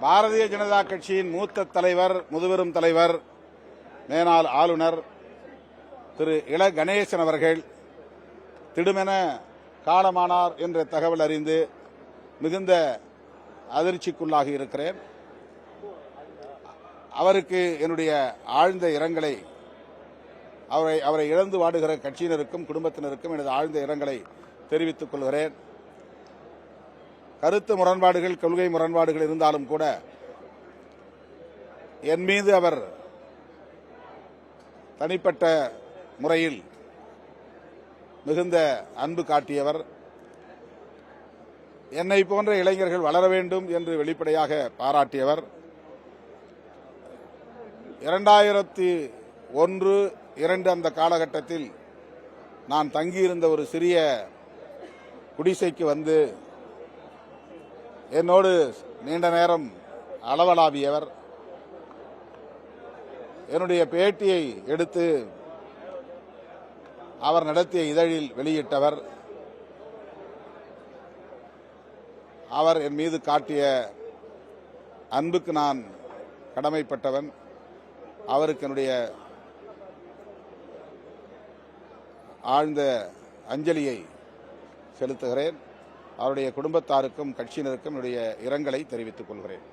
பாரதிய ஜனதா கட்சியின் மூத்த தலைவர், முதுபெரும் தலைவர், மேனாள் ஆளுநர் திரு இல கணேசன் அவர்கள் திடுமென காலமானார் என்ற தகவல் அறிந்து மிகுந்த அதிர்ச்சிக்குள்ளாகி இருக்கிறேன். அவருக்கு என்னுடைய ஆழ்ந்த இரங்கலை, அவரை இழந்து வாடுகிற கட்சியினருக்கும் குடும்பத்தினருக்கும் எனது ஆழ்ந்த இரங்கலை தெரிவித்துக் கொள்கிறேன். கருத்து முரண்பாடுகள், கொள்கை முரண்பாடுகள் இருந்தாலும் கூட என் மீது அவர் தனிப்பட்ட முறையில் மிகுந்த அன்பு காட்டியவர். என்னை போன்ற இளைஞர்கள் வளர வேண்டும் என்று வெளிப்படையாக பாராட்டியவர். 2001-2 அந்த காலகட்டத்தில் நான் தங்கியிருந்த ஒரு சிறிய குடிசைக்கு வந்து என்னோடு நீண்ட நேரம் அளவலாவியவர். என்னுடைய பேட்டியை எடுத்து அவர் நடத்திய இதழில் வெளியிட்டவர். அவர் என் மீது காட்டிய அன்புக்கு நான் கடமைப்பட்டவன். அவருக்கு என்னுடைய ஆழ்ந்த அஞ்சலியை செலுத்துகிறேன். அவருடைய குடும்பத்தாருக்கும் கட்சியினருக்கும் என்னுடைய இரங்கலை தெரிவித்துக் கொள்கிறேன்.